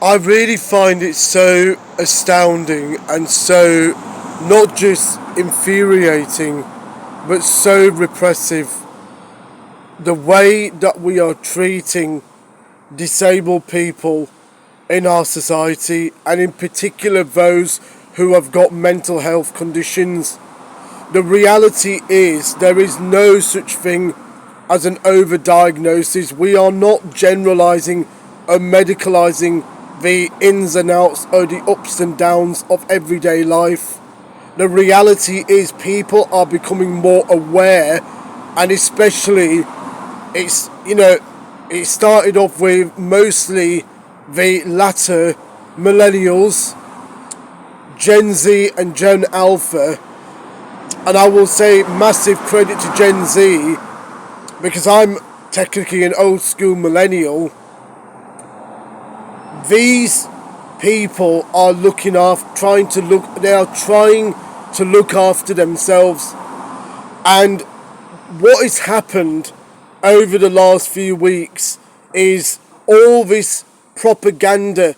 I really find it so astounding and so not just infuriating, but so repressive. The way that we are treating disabled people in our society, and in particular those who have got mental health conditions. The reality is there is no such thing as an overdiagnosis. We are not generalizing or medicalizing the ins and outs or the ups and downs of everyday life. The reality is people are becoming more aware, and especially it started off with mostly the latter millennials, Gen Z and Gen Alpha, and I will say massive credit to Gen Z because I'm technically an old school millennial. These people are trying to look after themselves, and what has happened over the last few weeks is all this propaganda,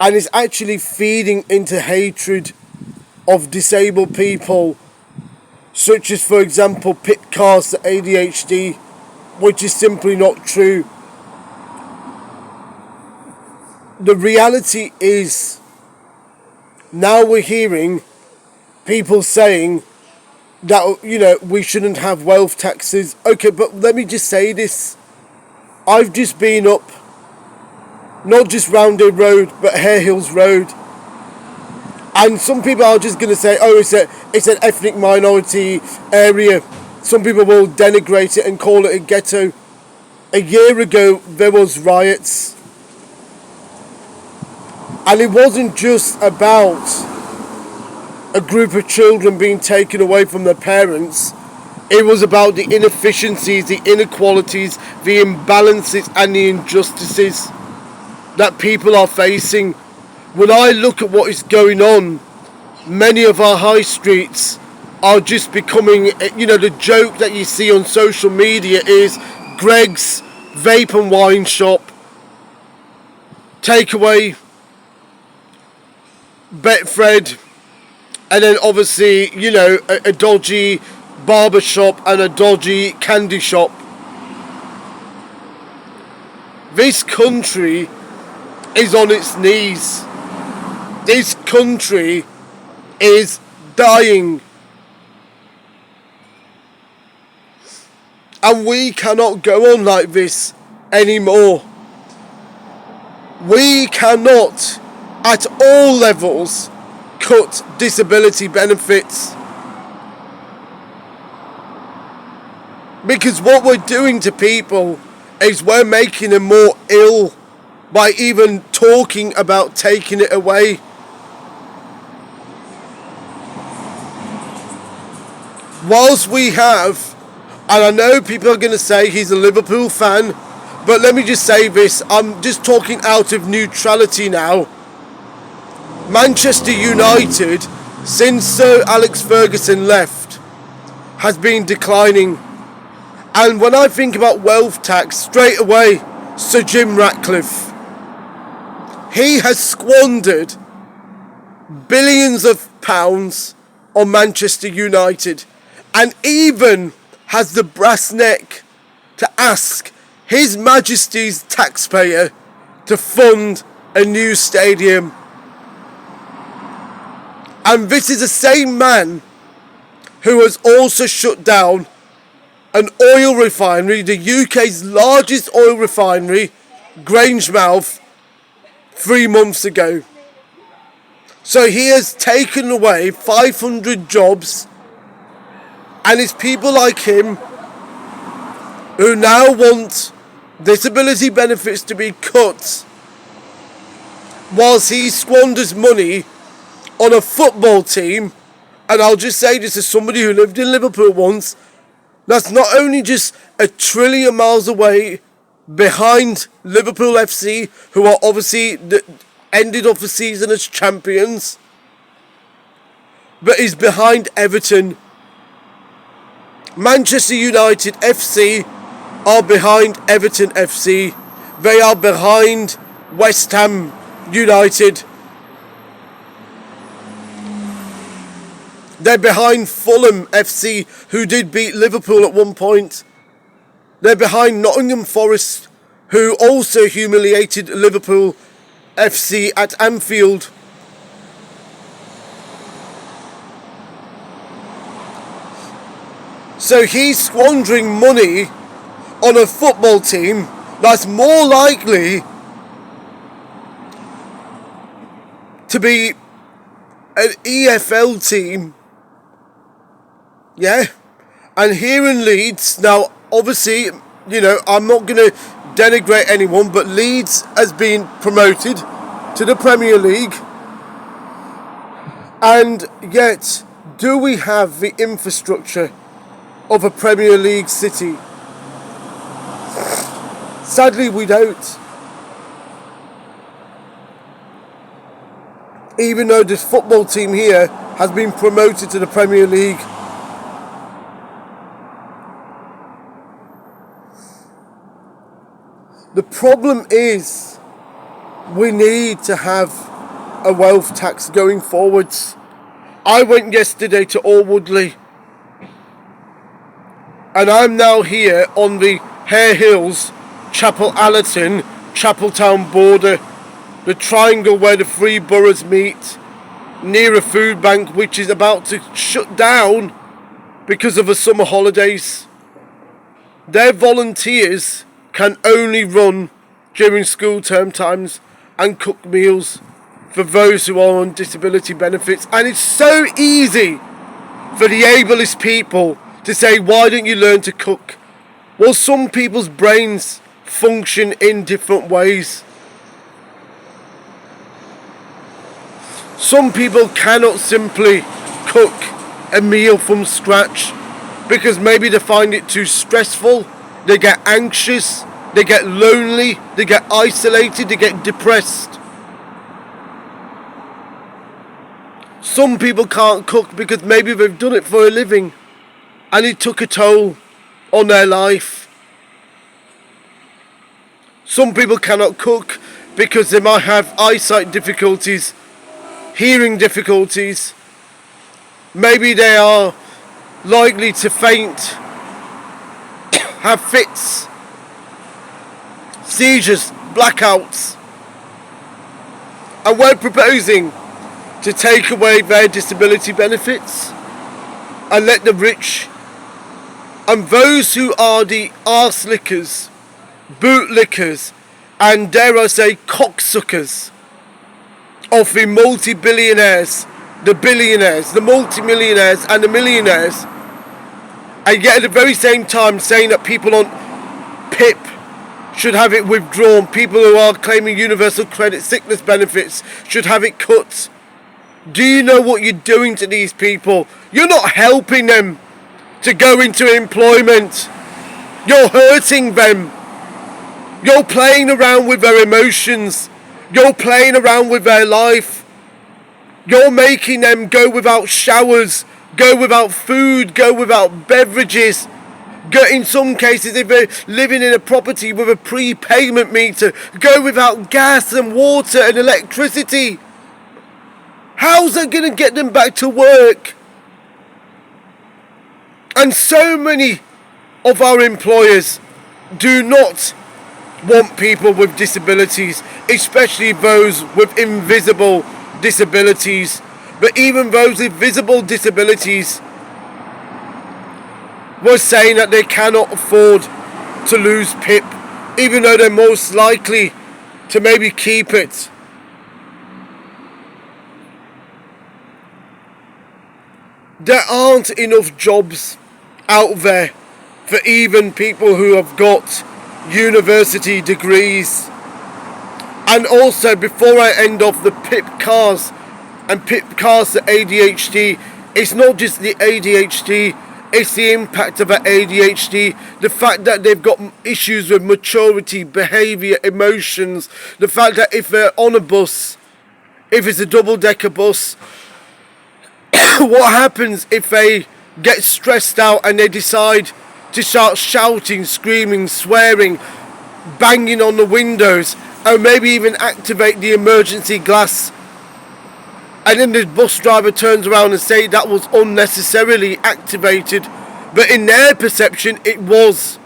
and it's actually feeding into hatred of disabled people, such as, for example, Pit Cast ADHD, which is simply not true. The reality is, now we're hearing people saying that, we shouldn't have wealth taxes. Okay, but let me just say this. I've just been up, not just Roundhay Road, but Hare Hills Road. And some people are just going to say, oh, it's an ethnic minority area. Some people will denigrate it and call it a ghetto. A year ago, there was riots. And it wasn't just about a group of children being taken away from their parents. It was about the inefficiencies, the inequalities, the imbalances and the injustices that people are facing. When I look at what is going on, many of our high streets are just becoming, the joke that you see on social media is Greg's vape and wine shop, takeaway, Betfred, and then obviously, a dodgy barber shop and a dodgy candy shop. This country is on its knees. This country is dying. And we cannot go on like this anymore. We cannot, at all levels, cut disability benefits. Because what we're doing to people is we're making them more ill by even talking about taking it away. Whilst we have, and I know people are going to say he's a Liverpool fan, but let me just say this, I'm just talking out of neutrality now. Manchester United, since Sir Alex Ferguson left, has been declining. And when I think about wealth tax, straight away, Sir Jim Ratcliffe. He has squandered billions of pounds on Manchester United, and even has the brass neck to ask His Majesty's taxpayer to fund a new stadium. And this is the same man who has also shut down an oil refinery, the UK's largest oil refinery, Grangemouth, 3 months ago. So he has taken away 500 jobs, and it's people like him who now want disability benefits to be cut, whilst he squanders money on a football team. And I'll just say this as somebody who lived in Liverpool once, that's not only just a trillion miles away behind Liverpool FC, who are obviously ended off the season as champions, but is behind Everton. Manchester United FC are behind Everton FC. They are behind West Ham. United. They're behind Fulham FC, who did beat Liverpool at one point. They're behind Nottingham Forest, who also humiliated Liverpool FC at Anfield. So he's squandering money on a football team that's more likely to be an EFL team. Yeah. And here in Leeds, now obviously, I'm not going to denigrate anyone, but Leeds has been promoted to the Premier League. And yet, do we have the infrastructure of a Premier League city? Sadly, we don't. Even though this football team here has been promoted to the Premier League. The problem is we need to have a wealth tax going forwards. I went yesterday to Alwoodley, and I'm now here on the Hare Hills, Chapel Allerton, Chapeltown border, the triangle where the three boroughs meet, near a food bank which is about to shut down because of the summer holidays. Their volunteers can only run during school term times and cook meals for those who are on disability benefits. And it's so easy for the ableist people to say, why don't you learn to cook? Well, some people's brains function in different ways. Some people cannot simply cook a meal from scratch because maybe they find it too stressful, they get anxious, they get lonely, they get isolated, they get depressed. Some people can't cook because maybe they've done it for a living and it took a toll on their life. Some people cannot cook because they might have eyesight difficulties, hearing difficulties. Maybe they are likely to faint, have fits, seizures, blackouts. And we're proposing to take away their disability benefits and let the rich and those who are the arse lickers, bootlickers, and dare I say cocksuckers of the multi-billionaires, the billionaires, the multi-millionaires and the millionaires, and yet at the very same time saying that people on PIP should have it withdrawn, people who are claiming universal credit sickness benefits should have it cut. Do you know what you're doing to these people? You're not helping them to go into employment. You're hurting them. You're playing around with their emotions. You're playing around with their life. You're making them go without showers, go without food, go without beverages. Go, in some cases, if they're living in a property with a prepayment meter, go without gas and water and electricity. How's that going to get them back to work? And so many of our employers do not want people with disabilities, especially those with invisible disabilities. But even those with visible disabilities were saying that they cannot afford to lose PIP, even though they're most likely to maybe keep it. There aren't enough jobs out there for even people who have got university degrees. And also, before I end off the PIP cars and PIP cars to ADHD, it's not just the ADHD, it's the impact of the ADHD, the fact that they've got issues with maturity, behaviour, emotions, the fact that if they're on a bus, if it's a double-decker bus, what happens if they get stressed out and they decide to start shouting, screaming, swearing, banging on the windows, or maybe even activate the emergency glass. And then the bus driver turns around and say that was unnecessarily activated. But in their perception, it was.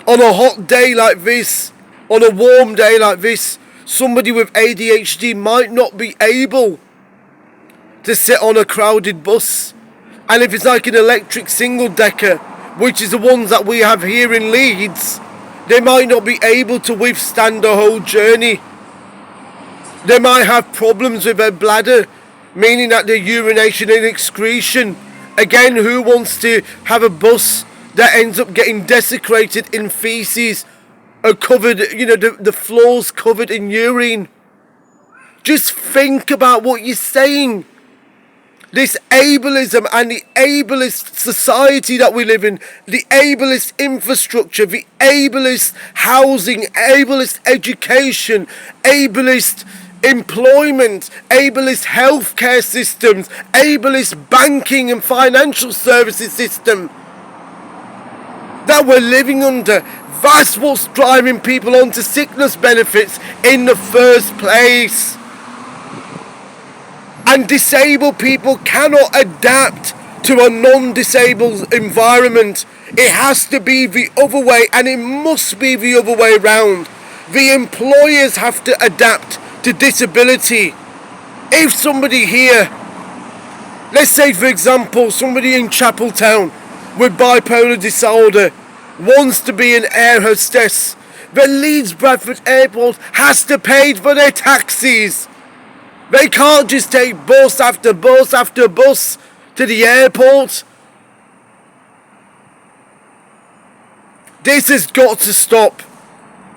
On a hot day like this, on a warm day like this, somebody with ADHD might not be able to sit on a crowded bus. And if it's like an electric single decker, which is the ones that we have here in Leeds, they might not be able to withstand the whole journey. They might have problems with their bladder, meaning that their urination and excretion. Again, who wants to have a bus that ends up getting desecrated in feces or covered, the floors covered in urine? Just think about what you're saying. This ableism and the ableist society that we live in, the ableist infrastructure, the ableist housing, ableist education, ableist employment, ableist healthcare systems, ableist banking and financial services system that we're living under. That's what's driving people onto sickness benefits in the first place. And disabled people cannot adapt to a non-disabled environment. It has to be the other way, and it must be the other way round. The employers have to adapt to disability. If somebody here, let's say for example, somebody in Chapeltown with bipolar disorder wants to be an air hostess, the Leeds Bradford Airport has to pay for their taxis. They can't just take bus after bus after bus to the airport. This has got to stop.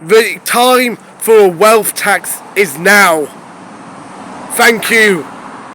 The time for a wealth tax is now. Thank you.